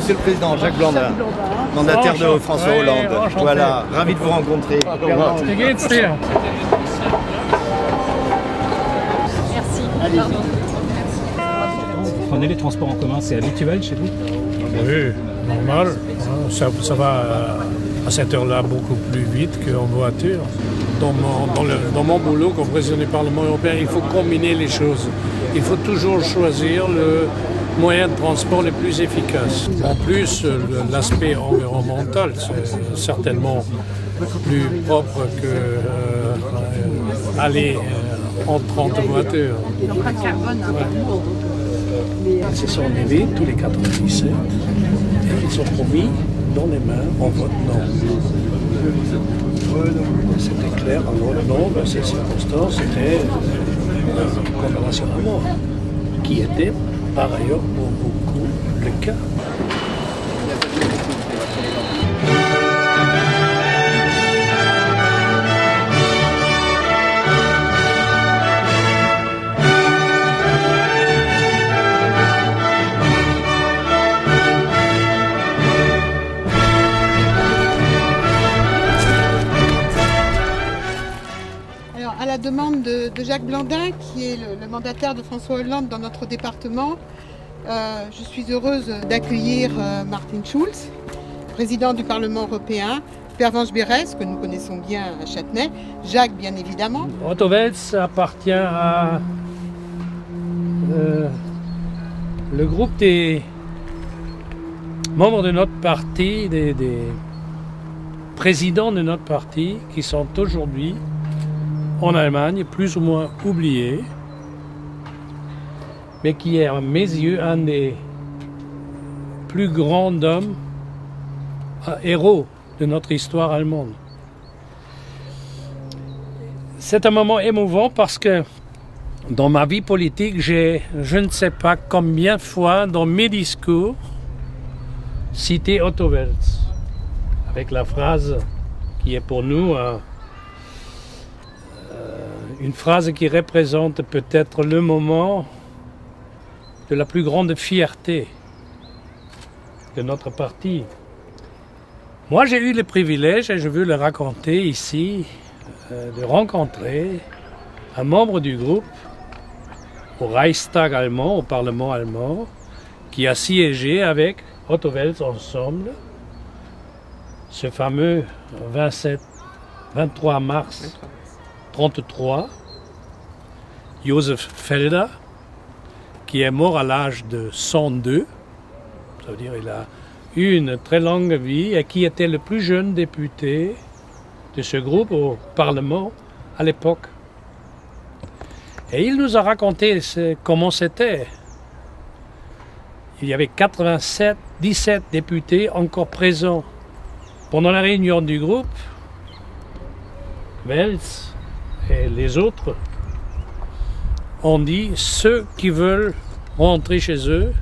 Monsieur le Président, Jacques Blandin, mandataire de François Hollande. Voilà, ravi de vous rencontrer. Wie geht's dir? Merci. Vous prenez les transports en commun, c'est habituel chez vous? Oui, normal. Ça va à cette heure-là beaucoup plus vite qu'en voiture. Dans mon boulot comme président du Parlement européen, il faut combiner les choses. Il faut toujours choisir le moyen de transport le plus efficace. En plus, l'aspect environnemental, c'est certainement plus propre que aller en 30 voitures. L'empreinte carbone. Ils se sont levés tous les 97 et ils sont promis dans les mains en vote non. C'était clair, en vote non, dans ces circonstances, c'était une condamnation à mort, qui était par ailleurs pour beaucoup le cas. À la demande de Jacques Blandin, qui est le mandataire de François Hollande dans notre département, je suis heureuse d'accueillir Martin Schulz, président du Parlement européen, Pervenche Berès, que nous connaissons bien à Châtenay, Jacques bien évidemment. Otto Wels appartient à le groupe des membres de notre parti, des présidents de notre parti qui sont aujourd'hui en Allemagne, plus ou moins oublié, mais qui est à mes yeux un des plus grands hommes, héros de notre histoire allemande. C'est un moment émouvant parce que dans ma vie politique, j'ai, je ne sais pas combien de fois dans mes discours, cité Otto Wels, avec la phrase qui est pour nous une phrase qui représente peut-être le moment de la plus grande fierté de notre parti. Moi, j'ai eu le privilège, et je veux le raconter ici, de rencontrer un membre du groupe au Reichstag allemand, au Parlement allemand, qui a siégé avec Otto Wels ensemble, ce fameux 23 mars 1933, Josef Felder, qui est mort à l'âge de 102, ça veut dire qu'il a eu une très longue vie, et qui était le plus jeune député de ce groupe au Parlement à l'époque. Et il nous a raconté comment c'était. Il y avait 17 députés encore présents. Pendant la réunion du groupe, Wels et les autres ont dit ceux qui veulent rentrer chez eux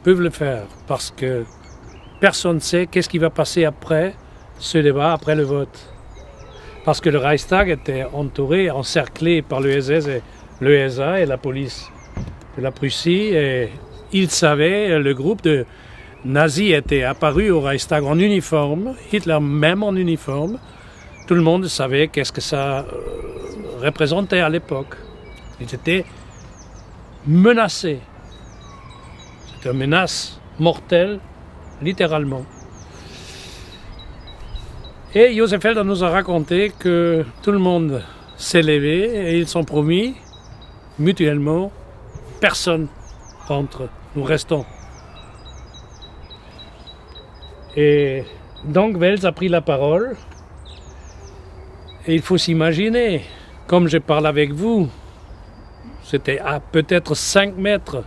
peuvent le faire parce que personne ne sait qu'est-ce qui va passer après ce débat, après le vote. Parce que le Reichstag était entouré, encerclé par le SS et le SA et la police de la Prussie. Et ils savaient, le groupe de nazis était apparu au Reichstag en uniforme, Hitler même en uniforme. Tout le monde savait qu'est-ce que ça représentait à l'époque. Ils étaient menacés. C'était une menace mortelle, littéralement. Et Josef Felder nous a raconté que tout le monde s'est levé et ils sont promis, mutuellement, personne rentre, nous restons. Et donc Wels a pris la parole. Et il faut s'imaginer, comme je parle avec vous, c'était à peut-être 5 mètres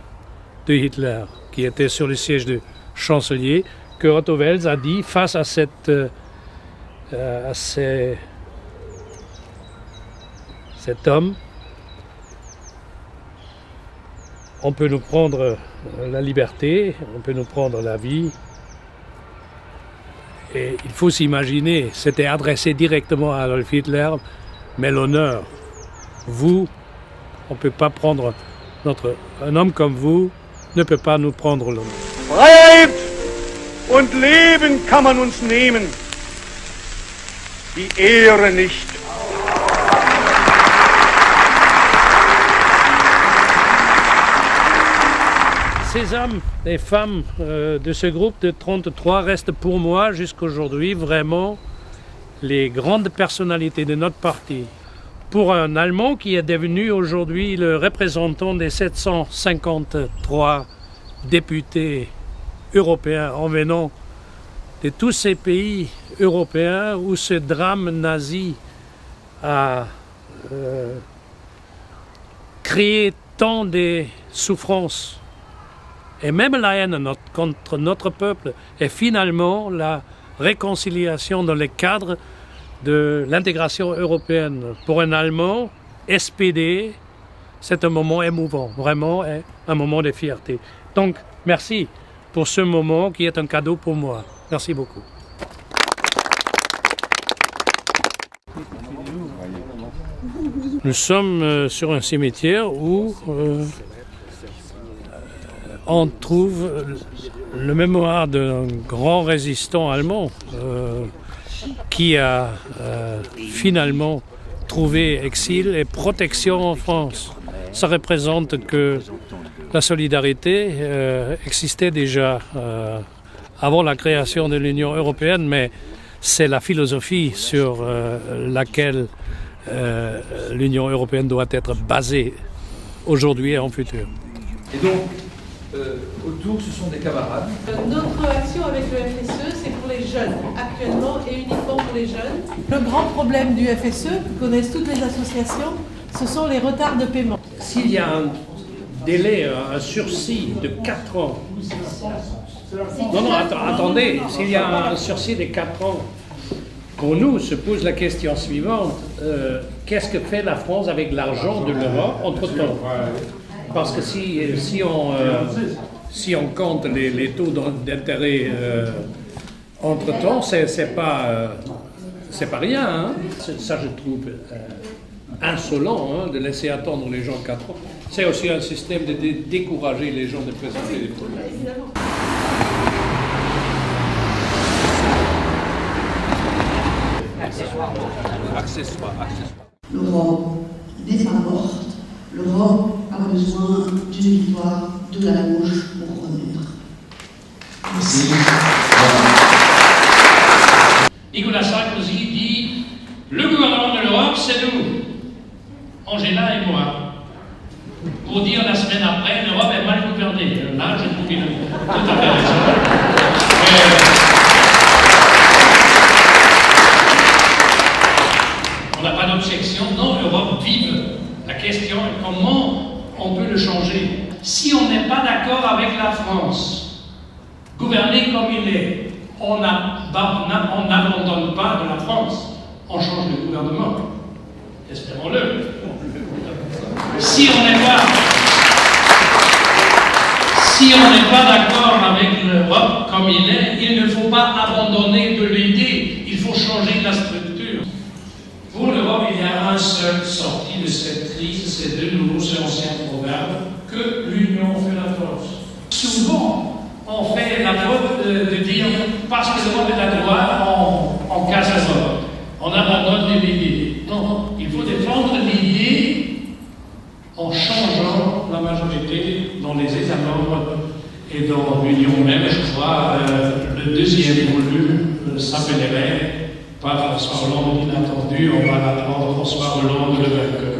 de Hitler, qui était sur le siège de chancelier, que Otto Wels a dit face à cet homme, on peut nous prendre la liberté, on peut nous prendre la vie. Et il faut s'imaginer, c'était adressé directement à Adolf Hitler, mais l'honneur, vous, on ne peut pas prendre un homme comme vous ne peut pas nous prendre l'honneur. Freiheit und Leben kann man uns nehmen, die Ehre nicht. Ces hommes et femmes de ce groupe de 33 restent pour moi jusqu'aujourd'hui vraiment les grandes personnalités de notre parti. Pour un Allemand qui est devenu aujourd'hui le représentant des 753 députés européens en venant de tous ces pays européens où ce drame nazi a créé tant de souffrances et même la haine contre notre peuple, et finalement la réconciliation dans le cadre de l'intégration européenne. Pour un Allemand, SPD, c'est un moment émouvant, vraiment un moment de fierté. Donc, merci pour ce moment qui est un cadeau pour moi. Merci beaucoup. Nous sommes sur un cimetière où on trouve le mémoire d'un grand résistant allemand qui a finalement trouvé exil et protection en France. Ça représente que la solidarité existait déjà avant la création de l'Union européenne, mais c'est la philosophie sur laquelle l'Union européenne doit être basée aujourd'hui et en futur. Et donc, autour, ce sont des camarades. Notre action avec le FSE, c'est pour les jeunes, actuellement et uniquement pour les jeunes. Le grand problème du FSE, que connaissent toutes les associations, ce sont les retards de paiement. S'il y a un délai, un sursis de 4 ans, attendez, s'il y a un sursis de 4 ans, pour nous se pose la question suivante, qu'est-ce que fait la France avec l'argent de l'Europe entre-temps? Parce que si on compte les taux d'intérêt entre-temps, c'est pas rien. Hein. Ça, je trouve insolent de laisser attendre les gens 4 ans. C'est aussi un système de décourager les gens de présenter des problèmes. Accessoire. L'Europe n'est pas morte. L'Europe a besoin d'une victoire de la gauche pour renaître. Merci. Nicolas Sarkozy dit « Le gouvernement de l'Europe, c'est nous, Angela et moi. » Pour dire la semaine après, l'Europe est mal gouvernée. Là, j'ai trouvé tout à fait raison. On n'a pas d'objection. Non, l'Europe vive. La question est comment on peut le changer. Si on n'est pas d'accord avec la France, gouverner comme il est, on n'abandonne pas de la France, on change de gouvernement. Espérons-le. Si on n'est pas d'accord avec l'Europe comme il est, il ne faut pas abandonner de l'idée, il faut changer la structure. Pour l'Europe, il y a un seul sorti de cette crise, c'est de nouveau ce ancien proverbe, que l'union fait la force. Souvent, on fait la faute de dire, parce que l'Europe est à droite, on casse l'Europe. On abandonne l'idée. Non, il faut défendre l'idée en changeant la majorité dans les États membres et dans l'Union même. Je crois le deuxième volume s'appellerait pas François Hollande inattendu, on va l'apprendre François Hollande le vainqueur.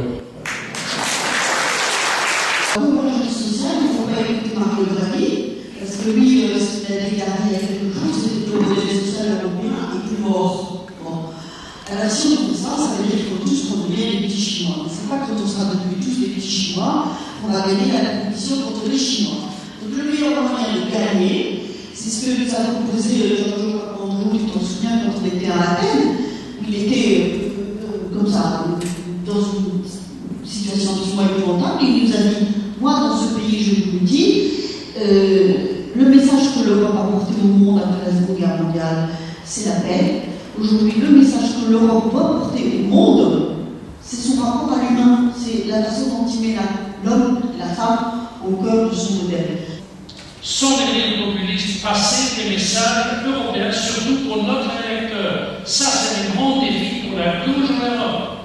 Pour la justice sociale, il ne faut pas écouter Mario Draghi, parce que lui, ce qu'il a déclaré il y a quelques jours, c'est que le modèle social européen est plus mort. Bon. Alors si on fait ça, ça veut dire qu'il faut tous qu'on devienne des petits Chinois. C'est pas quand on sera devenus tous des petits Chinois qu'on va gagner la compétition contre les Chinois. Donc le meilleur moyen de gagner, c'est ce que nous avons proposé Jean-Jacques Andrew, tu t'en souviens, quand on était à Athènes, où il était comme ça, dans une situation absolument épouvantable, et il nous a dit, moi dans ce pays, je vous le dis, le message que l'Europe a porté au monde après la Seconde Guerre mondiale, c'est la paix. Aujourd'hui, le message que l'Europe doit porter au monde, c'est son rapport à l'humain, c'est la façon dont il met l'homme et la femme au cœur de son modèle. sans devenir populistes, passer des messages européens, surtout pour notre électeur. Ça, c'est le grand défi pour la gauche en Europe.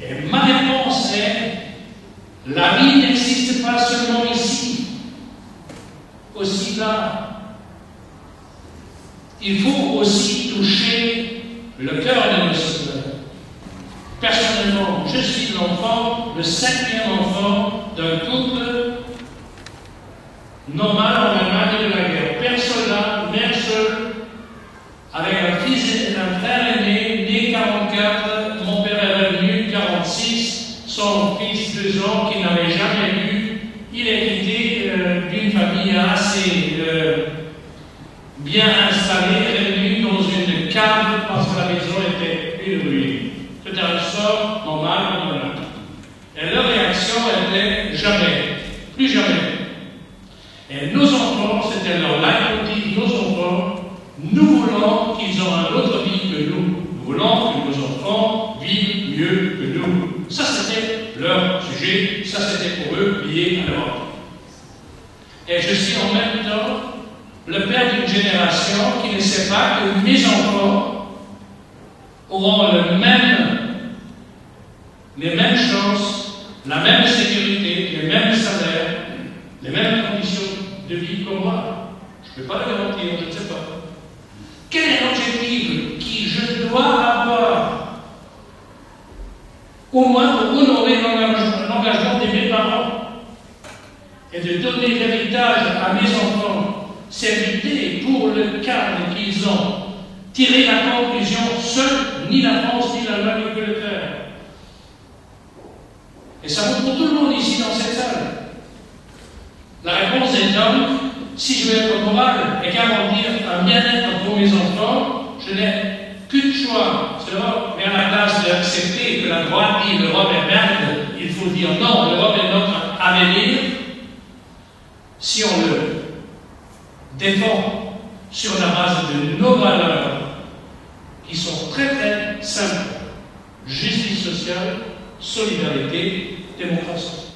Et ma réponse est, la vie n'existe pas seulement ici, aussi là. Il faut aussi toucher le cœur de nos citoyens. Personnellement, je suis l'enfant, le 5e enfant d'un couple normal en Allemagne de la guerre. Père soldat, mère seule, avec un fils et un frère aîné, né 44, mon père est revenu 46, son fils 2 ans qui n'avait jamais vu. Il est quitté d'une famille assez bien installée, revenu dans une cave parce que la maison était une ruine. C'était un sort normal comme un autre. Et leur réaction était jamais, plus jamais. Et nos enfants, c'était leur leitmotiv, nos enfants, nous voulons qu'ils aient une autre vie que nous. Nous voulons que nos enfants vivent mieux que nous. Ça, c'était leur sujet, ça, c'était pour eux lié à l'Europe. Et je suis en même temps le père d'une génération qui ne sait pas que mes enfants auront les mêmes chances, la même sécurité, les mêmes salaires, les mêmes conditions de vie que moi. Je ne peux pas le garantir, je ne sais pas. Quel est l'objectif que je dois avoir, au moins pour honorer l'engagement de mes parents et de donner l'héritage à mes enfants? C'est l'idée pour le cadre qu'ils ont. Tirer la conclusion, seul, ni la France ni l'Allemagne ne peut le faire. Et ça vaut pour tout le monde ici dans cette salle. La réponse est donc, si je veux être moral et garantir un bien-être pour mes enfants, je n'ai qu'un choix. C'est l'Europe. Mais à la place d'accepter que la droite dit l'Europe est merde, il faut dire non, l'Europe est notre avenir. Si on le défend sur la base de nos valeurs qui sont très très simples: justice sociale, solidarité, démocratie.